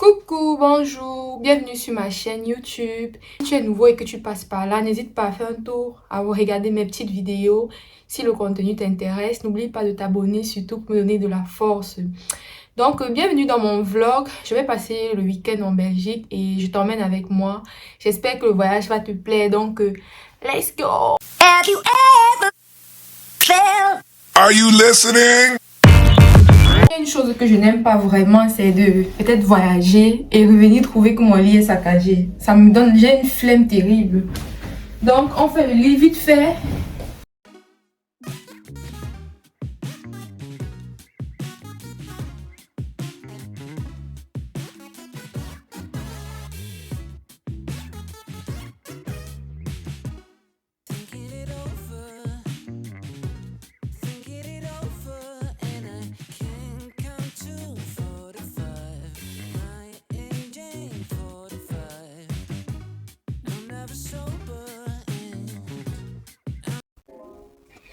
Coucou, bonjour, bienvenue sur ma chaîne YouTube. Si tu es nouveau et que tu passes par là, n'hésite pas à faire un tour, à regarder mes petites vidéos. Si le contenu t'intéresse, n'oublie pas de t'abonner, surtout pour me donner de la force. Donc, bienvenue dans mon vlog. Je vais passer le week-end en Belgique et je t'emmène avec moi. J'espère que le voyage va te plaire, donc let's go! Have you ever felt? Are you listening? Une chose que je n'aime pas vraiment, c'est de peut-être voyager et revenir trouver que mon lit est saccagé. Ça me donne, j'ai une flemme terrible. Donc, on fait le lit vite fait.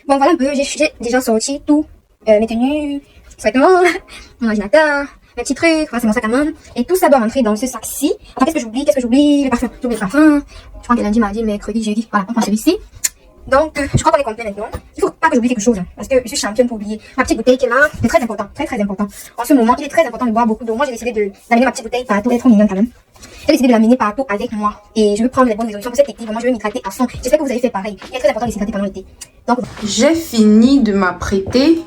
Bon, voilà un peu, j'ai déjà sorti tout, mes tenues, vêtements, mon ordinateur, mes petits trucs, voilà, c'est mon sac à main. Et tout ça doit rentrer dans ce sac-ci. Enfin, qu'est-ce que j'oublie? Le parfum. J'oublie le parfum. Je crois que lundi, mardi, mercredi, jeudi. Voilà, on prend celui-ci. Donc, je crois qu'on est complet maintenant. Il faut pas que j'oublie quelque chose, hein, parce que je suis championne pour oublier. Ma petite bouteille qui est là, c'est très important, très important. En ce moment, il est très important de boire beaucoup d'eau. Moi, j'ai décidé d'amener ma petite bouteille partout, elle est trop mignonne quand même. J'ai décidé de l'amener partout avec moi. Et je veux prendre les bonnes résolutions pour cet été. Vraiment, je vais m'hydrater à fond. J'espère que vous avez fait pareil. Il est très important de s'hydrater pendant l'été. Donc, J'ai fini de m'apprêter.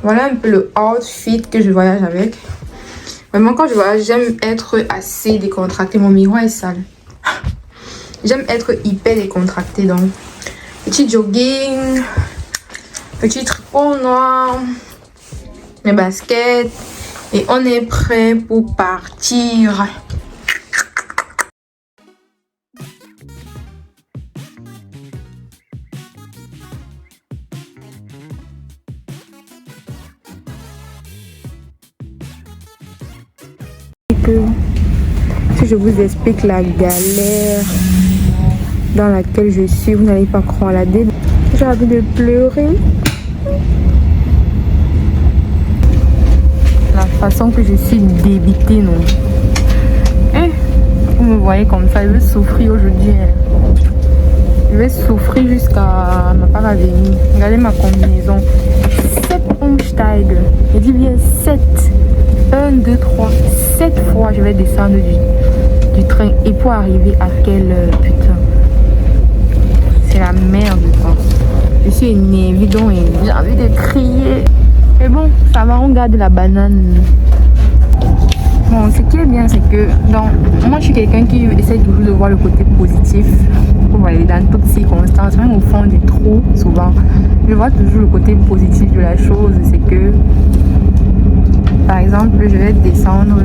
Voilà un peu le outfit que je voyage avec. Vraiment, quand je voyage, j'aime être assez décontractée. Mon miroir est sale. J'aime être hyper décontractée. Donc, petit jogging, petit tricot noir, mes baskets. Et on est prêt pour partir. Si je vous explique la galère dans laquelle je suis, vous n'allez pas croire la dé. J'ai envie de pleurer. La façon que je suis débitée, non. Vous me voyez comme ça, je vais souffrir aujourd'hui. Je vais souffrir jusqu'à ma part à venir. Regardez ma combinaison. 7 Umsteige. Je dis bien 7. 1, 2, 3, 7 fois je vais descendre du train. Et pour arriver à quelle heure, putain. C'est la merde, quoi. Je suis énervée, donc j'ai envie de crier. Mais bon, ça va, on garde la banane. Bon, ce qui est bien, c'est que moi, je suis quelqu'un qui essaie toujours de voir le côté positif. Vous voyez, dans toutes circonstances, même au fond du trou, souvent, je vois toujours le côté positif de la chose. C'est que, par exemple, je vais descendre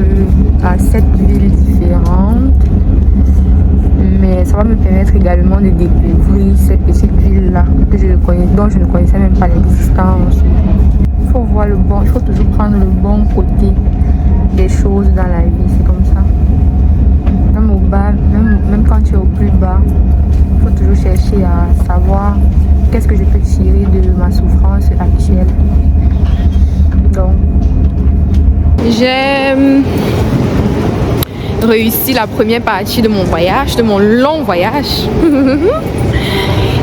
à 7 villes différentes. Mais ça va me permettre également de découvrir ces petites villes-là dont je ne connaissais même pas l'existence. Il faut voir le bon, il faut toujours prendre le bon côté des choses dans la vie, c'est comme ça. Même au bas, même quand tu es au plus bas, il faut toujours chercher à savoir qu'est-ce que je peux tirer de ma souffrance actuelle. Donc, j'ai réussi la première partie de mon voyage, de mon long voyage.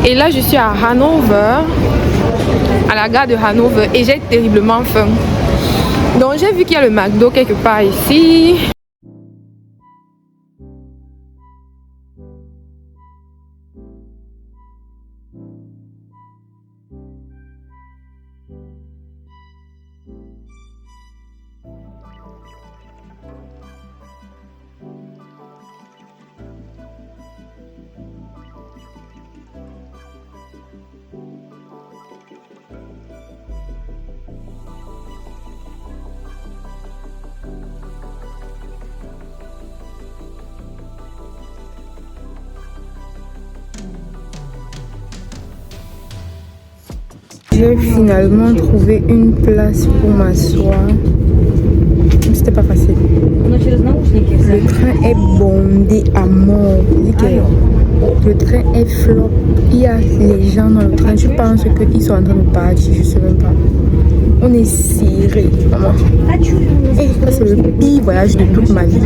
Et là, je suis à Hanover, à la gare de Hanover, et j'ai terriblement faim. Donc, j'ai vu qu'il y a le McDo quelque part ici. J'ai finalement trouvé une place pour m'asseoir. C'était pas facile. Le train est bondé à mort. Le train est flop. Il y a les gens dans le train. Je pense qu'ils sont en train de partir. Je sais même pas. On est serré, maman. Et ça, c'est le pire voyage de toute ma vie.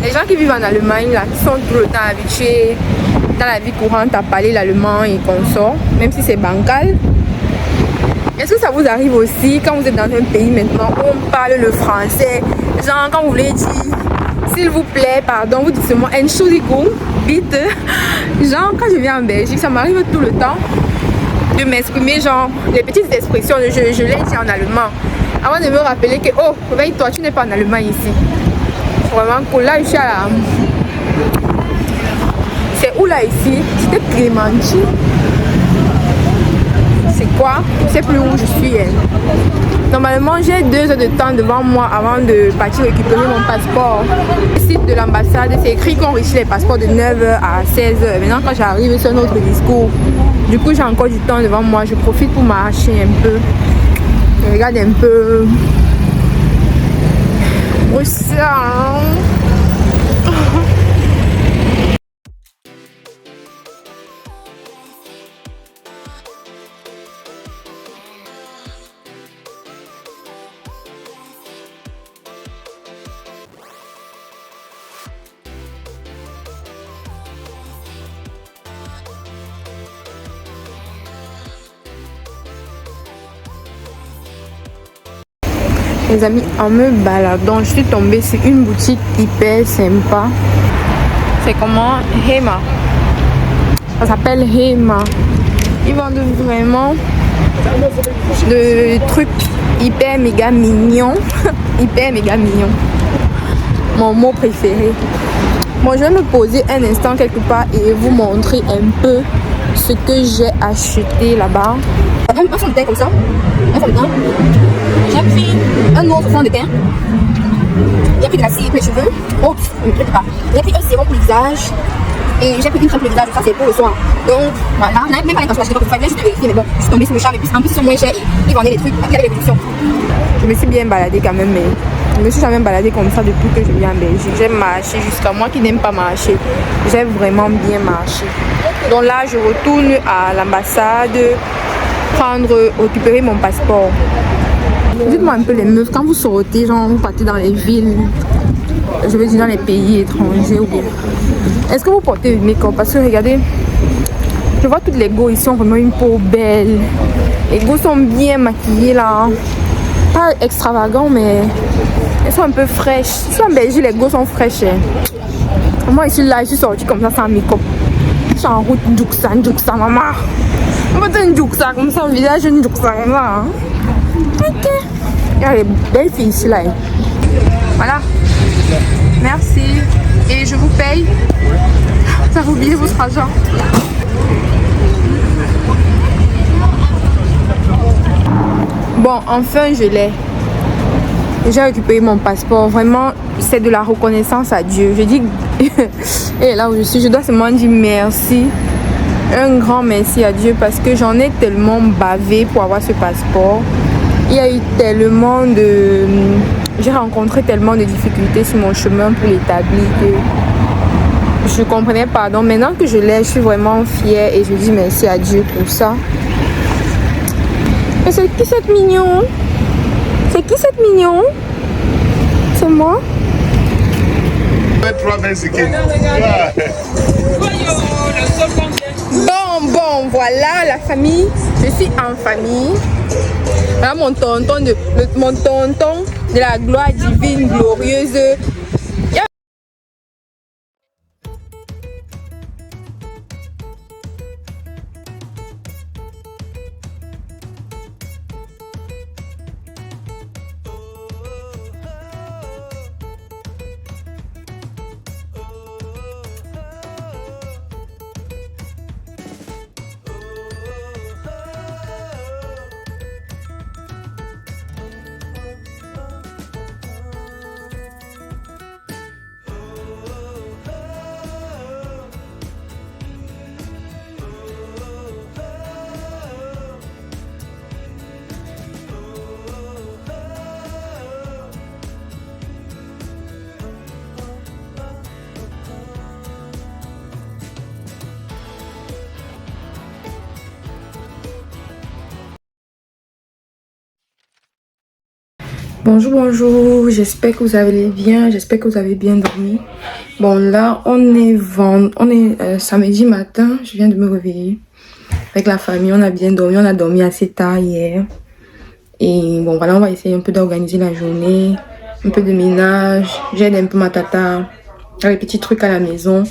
Les gens qui vivent en Allemagne là, qui sont tout le temps habitués dans la vie courante à parler l'allemand et consorts, même si c'est bancal. Est-ce que ça vous arrive aussi quand vous êtes dans un pays maintenant où on parle le français? Genre quand vous voulez dire s'il vous plaît, pardon, vous dites seulement Entschuldigung, bitte. Genre quand je viens en Belgique, ça m'arrive tout le temps de m'exprimer, genre les petites expressions, je les dis en allemand. Avant de me rappeler que, oh, réveille-toi, tu n'es pas en Allemagne ici. Vraiment cool. Là, je suis à la... C'est où là ici? C'était Clémentine. C'est quoi? Je sais plus où je suis. Normalement, j'ai 2 heures de temps devant moi avant de partir récupérer mon passeport. Le site de l'ambassade, c'est écrit qu'on reçoit les passeports de 9h à 16h. Maintenant, quand j'arrive, c'est un autre discours. Du coup, j'ai encore du temps devant moi. Je profite pour marcher un peu. Je regarde un peu. Ça. Les amis, en me baladant, je suis tombée sur une boutique hyper sympa. C'est comment? Hema. Ça s'appelle Hema. Ils vendent vraiment de trucs hyper méga mignons. Hyper méga mignons. Mon mot préféré. Bon, je vais me poser un instant quelque part et vous montrer un peu ce que j'ai acheté là-bas. Un fond de teint comme ça. Un fond de teint. J'ai pris un autre fond de teint. J'ai pris de la cire pour les cheveux. Oh, ne me traite pas. J'ai pris un sérum pour le visage. Et j'ai pris une crème pour le visage. Ça, c'est pour le soir. Donc, voilà. On n'avait même pas l'intention d'acheter comme ça. Je vais vérifier, mais bon, je suis tombée sur le charme. Et puis, en plus, ils sont moins chers. Et ils vendaient des trucs. Après, il y avait des réductions. Je me suis bien baladée quand même, mais je me suis jamais baladée comme ça depuis que je viens en Belgique. J'ai marché jusqu'à moi qui n'aime pas marcher. J'ai vraiment bien marché. Donc là, je retourne à l'ambassade récupérer mon passeport. Dites-moi un peu les meufs, quand vous sortez, genre vous partez dans les villes, je veux dire dans les pays étrangers ou bien, est-ce que vous portez du make-up? Parce que regardez, je vois toutes les go ici ont vraiment une peau belle. Les go sont bien maquillés là. Pas extravagants, mais elles sont un peu fraîches. Ici en Belgique, les go sont fraîches. Moi ici là, je suis sortie comme ça sans make-up. Je suis en route, Djouksa, maman. On va faire une Djouksa comme ça, un visage, une Djouksa comme ça. Hein? Ok. Il y a les belles filles ici là. Voilà. Merci. Et je vous paye. Ça vous oublie votre argent. Bon, enfin je l'ai. J'ai récupéré mon passeport. Vraiment, c'est de la reconnaissance à Dieu. Je dis, et là où je suis, je dois seulement dire merci. Un grand merci à Dieu parce que j'en ai tellement bavé pour avoir ce passeport. Il y a eu tellement de... J'ai rencontré tellement de difficultés sur mon chemin pour l'établir que je comprenais pas. Donc maintenant que je l'ai, je suis vraiment fière et je dis merci à Dieu pour ça. Et c'est qui cette mignon? C'est qui cette mignon? C'est moi? Bon, voilà la famille. Je suis en famille. Voilà mon tonton de la gloire divine, glorieuse. Bonjour, bonjour, j'espère que vous allez bien, j'espère que vous avez bien dormi. Bon là, on est samedi matin, je viens de me réveiller. Avec la famille, on a bien dormi, on a dormi assez tard hier. Et bon voilà, on va essayer un peu d'organiser la journée, un peu de ménage, j'aide un peu ma tata, les petits trucs à la maison.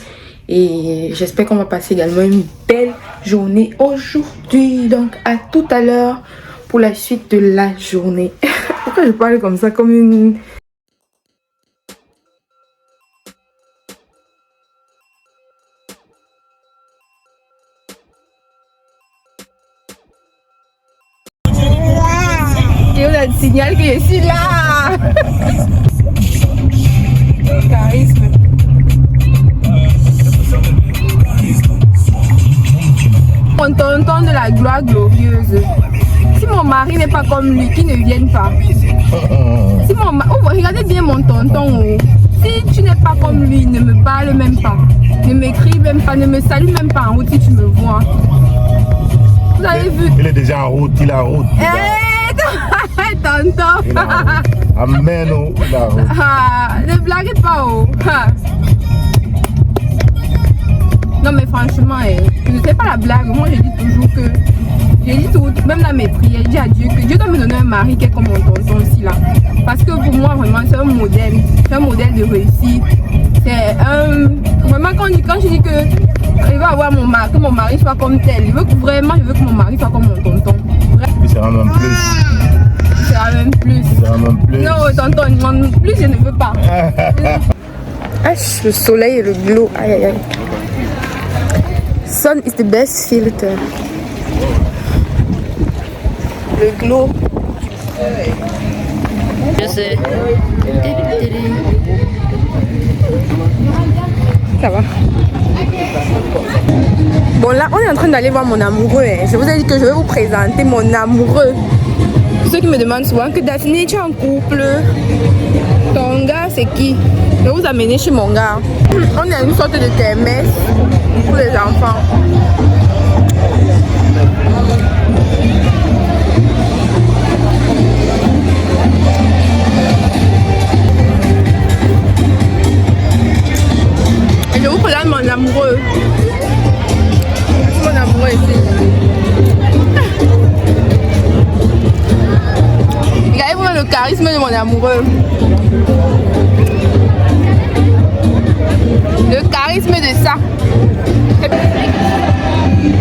Et j'espère qu'on va passer également une belle journée aujourd'hui. Donc à tout à l'heure pour la suite de la journée. Pourquoi je parle comme ça, comme une... Et on a le signal que je suis là. Charisme. Mon tonton de la gloire glorieuse. Si mon mari n'est pas comme lui, qu'il ne vienne pas. Si mon mari... Oh, regardez bien mon tonton. Oh. Si tu n'es pas comme lui, ne me parle même pas. Ne m'écris même pas, ne me salue même pas en route si tu me vois. Vous avez vu? Il est déjà en route, il est en route. Tonton. Amen, oh, la route. Ne blaguez pas, oh. Non mais franchement, je ne sais pas la blague. Moi je dis toujours que, j'ai dit tout, même dans mes prières, je dis à Dieu que Dieu doit me donner un mari qui est comme mon tonton aussi là. Parce que pour moi vraiment c'est un modèle de réussite. C'est vraiment quand je dis que il va avoir mon mari, que mon mari soit comme tel. Je veux que mon mari soit comme mon tonton. Il sera même plus. Il sera même plus. Il sera même plus. Non tonton, plus je ne veux pas. Ah, le soleil et le glow, aïe aïe aïe. Sun is the best filter. Le glow. Je sais. Ça va. Bon là, on est en train d'aller voir mon amoureux. Je vous ai dit que je vais vous présenter mon amoureux. Pour ceux qui me demandent souvent que Daphné, tu es en couple. Ton gars, c'est qui? Je vais vous amener chez mon gars. On est à une sorte de kermesse pour les enfants. Et je vous présente mon amoureux. Mon amoureux ici. Regardez-vous le charisme de mon amoureux. Le charisme de ça.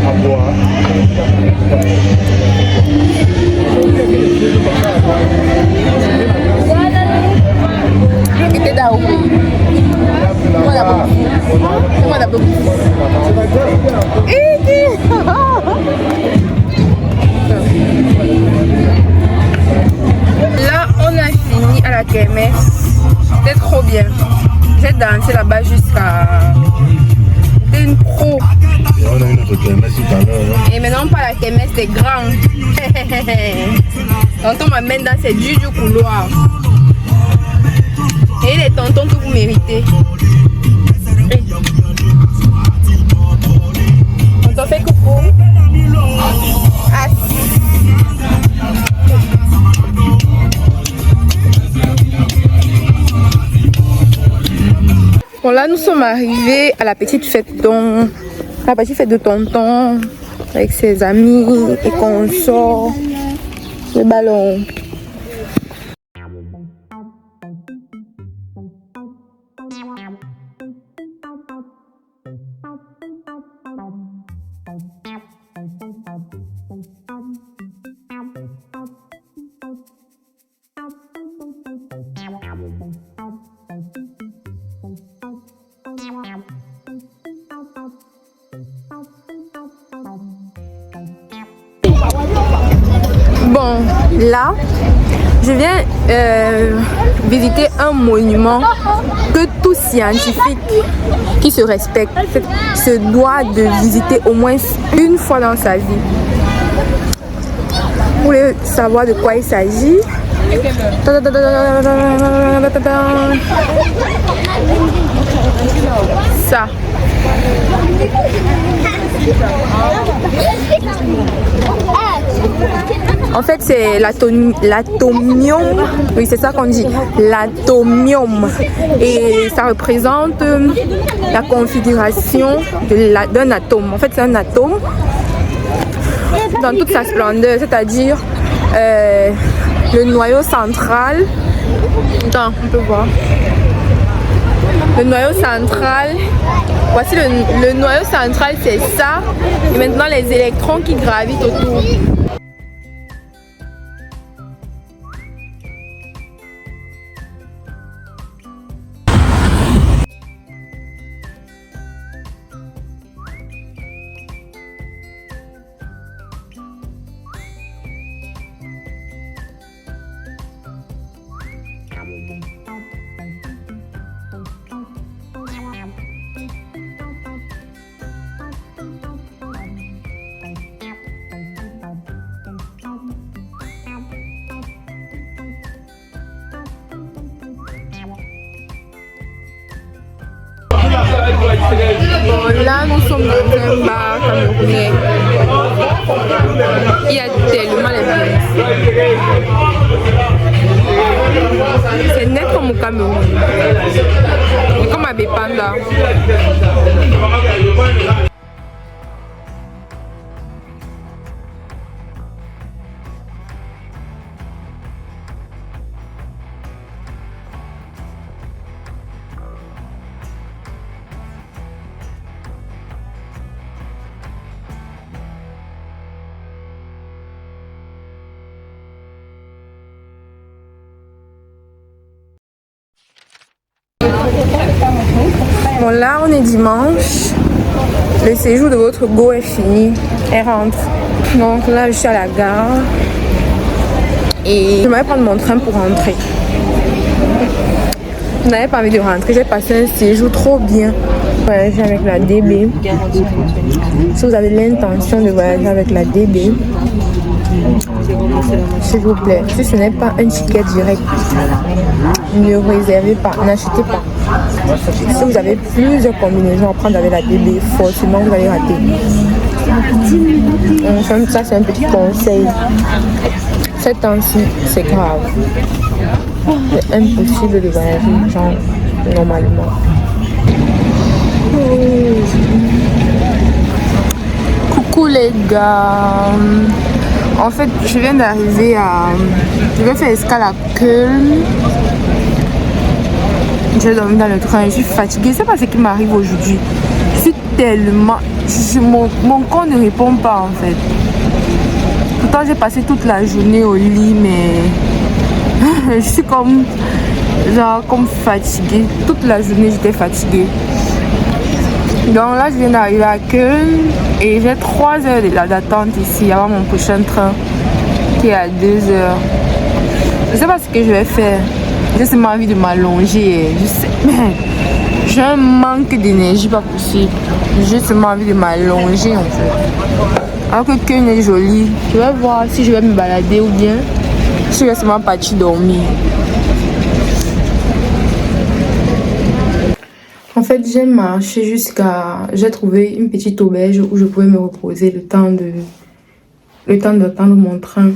À boire. Était d'Ao. Voilà beaucoup. Là, on a fini à la kermesse. C'était trop bien. J'ai dansé là-bas jusqu'à... C'était une pro. Et on a une autre kermesse tout à l'heure. Et maintenant, on parle à la kermesse des grands. Tonton m'amène dans ces du couloir. Et les tontons que vous méritez. Tonton fait coucou. Ah. Bon là nous sommes arrivés à la petite fête de tonton avec ses amis et consorts. Le ballon. Bon, là, je viens visiter un monument que tout scientifique qui se respecte se doit de visiter au moins une fois dans sa vie. Vous voulez savoir de quoi il s'agit? Ça. En fait, c'est l'atomium. Oui, c'est ça qu'on dit. L'atomium. Et ça représente la configuration d'un atome. En fait, c'est un atome dans toute sa splendeur, c'est-à-dire le noyau central. Attends, on peut voir. Le noyau central, voici le noyau central, c'est ça. Et maintenant les électrons qui gravitent autour. Bon, là, nous sommes dans un bar camerounais. Il y a tellement les billets. C'est net comme au Cameroun. Et comme à Bépanda. Bon, là on est dimanche, le séjour de votre go est fini, elle rentre. Donc là je suis à la gare et je vais prendre mon train pour rentrer. Je n'avais pas envie de rentrer, j'ai passé un séjour trop bien. Voyager avec la DB. Si vous avez l'intention de voyager avec la DB, s'il vous plaît, si ce n'est pas un ticket direct, ne réservez pas, n'achetez pas. Si vous avez plusieurs combinaisons à prendre avec la DB, forcément vous allez rater. Donc, ça c'est un petit conseil. Ces temps-ci, c'est grave. C'est impossible de voyager genre normalement. Coucou les gars. En fait, je viens d'arriver à... Je vais faire escale à Köln. Je vais dormir dans le train. Je suis fatiguée. C'est pas ce qui m'arrive aujourd'hui. Je suis tellement... Mon corps ne répond pas en fait. Pourtant, j'ai passé toute la journée au lit, mais... je suis comme... Genre, comme fatiguée. Toute la journée, j'étais fatiguée. Donc là, je viens d'arriver à Köln et j'ai 3 heures d'attente ici avant mon prochain train qui est à 2 heures. Je sais pas ce que je vais faire. J'ai seulement envie de m'allonger. Je sais, mais j'ai un manque d'énergie pas possible. J'ai seulement envie de m'allonger en fait. Alors que Köln est joli. Je vais voir si je vais me balader ou bien si je vais seulement partir dormir. En fait, j'ai marché jusqu'à... J'ai trouvé une petite auberge où je pouvais me reposer le temps d'attendre mon train.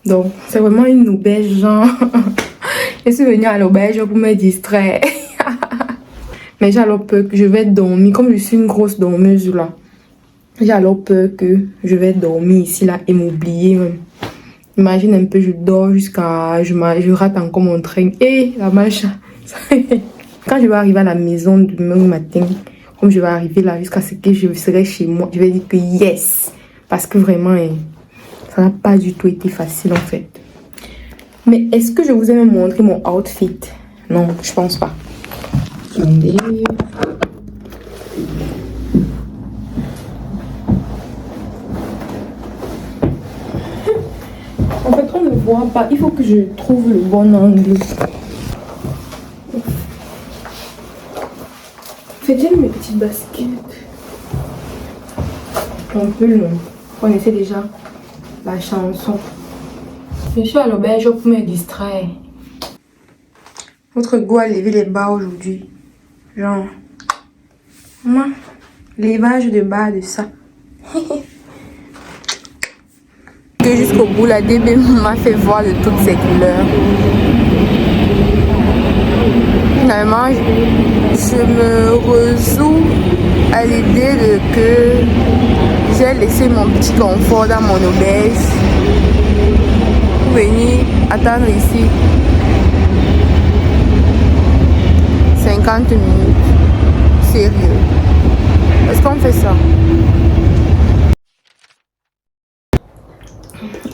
Donc, c'est vraiment une auberge, genre... Je suis venue à l'auberge pour me distraire. Mais j'ai alors peur que je vais dormir. Comme je suis une grosse dormeuse là, j'ai alors peur que je vais dormir ici là et m'oublier même. Imagine un peu, je dors jusqu'à... Je rate encore mon train. Et la marche... Quand je vais arriver à la maison demain matin, comme je vais arriver là jusqu'à ce que je serai chez moi, je vais dire que yes. Parce que vraiment, ça n'a pas du tout été facile en fait. Mais est-ce que je vous ai même montré mon outfit? Non, je pense pas. Attendez. En fait, on ne voit pas. Il faut que je trouve le bon angle. Faites mes petites baskets. On peut le... Vous connaissez déjà la chanson. Je suis à l'auberge pour me distraire. Votre go a levé les bas aujourd'hui. Genre... Moi, levage de bas de ça. jusqu'au bout. La DB m'a fait voir de toutes ces couleurs. Finalement, je me résous à l'idée de que j'ai laissé mon petit confort dans mon auberge pour venir attendre ici 50 minutes. Sérieux. Est-ce qu'on fait ça?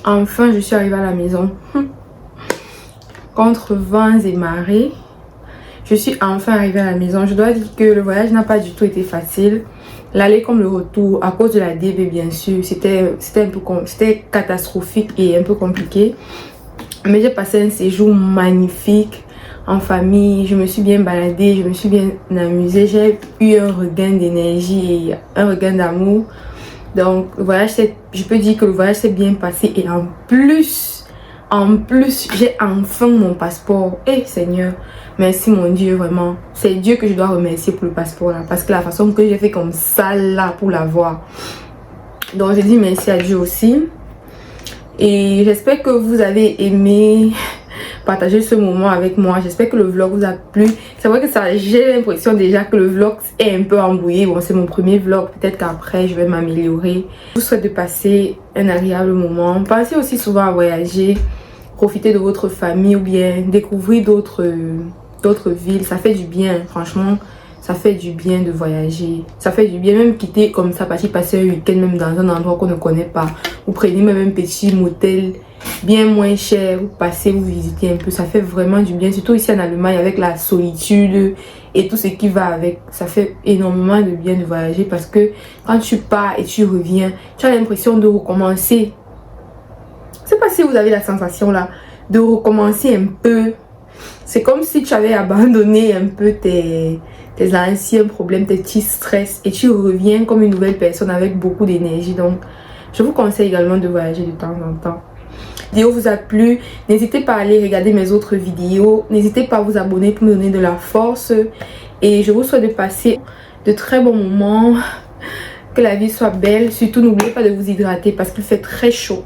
Enfin, je suis arrivée à la maison. Contre vents et marées, je suis enfin arrivée à la maison. Je dois dire que le voyage n'a pas du tout été facile. L'aller comme le retour, à cause de la DB bien sûr, c'était catastrophique et un peu compliqué. Mais j'ai passé un séjour magnifique en famille. Je me suis bien baladée, je me suis bien amusée. J'ai eu un regain d'énergie et un regain d'amour. Donc le voyage, je peux dire que le voyage s'est bien passé. Et en plus, j'ai enfin mon passeport. Eh Seigneur, merci mon Dieu, vraiment. C'est Dieu que je dois remercier pour le passeport là. Parce que la façon que j'ai fait comme ça là pour l'avoir. Donc je dis merci à Dieu aussi. Et j'espère que vous avez aimé partager ce moment avec moi. J'espère que le vlog vous a plu. C'est vrai que j'ai l'impression déjà que le vlog est un peu embrouillé. Bon, c'est mon premier vlog. Peut-être qu'après, je vais m'améliorer. Je vous souhaite de passer un agréable moment. Pensez aussi souvent à voyager. Profiter de votre famille ou bien découvrir d'autres villes. Ça fait du bien, franchement. Ça fait du bien de voyager. Ça fait du bien même quitter comme ça, passer un week-end même dans un endroit qu'on ne connaît pas. Vous prenez même un petit motel bien moins cher, vous passez, vous visitez un peu. Ça fait vraiment du bien, surtout ici en Allemagne avec la solitude et tout ce qui va avec. Ça fait énormément de bien de voyager parce que quand tu pars et tu reviens, tu as l'impression de recommencer. Je sais pas si vous avez la sensation là de recommencer un peu. C'est comme si tu avais abandonné un peu tes anciens problèmes, tes petits stress et tu reviens comme une nouvelle personne avec beaucoup d'énergie. Donc je vous conseille également de voyager de temps en temps. La vidéo vous a plu, n'hésitez pas à aller regarder mes autres vidéos, n'hésitez pas à vous abonner pour me donner de la force et je vous souhaite de passer de très bons moments, que la vie soit belle, surtout n'oubliez pas de vous hydrater parce qu'il fait très chaud.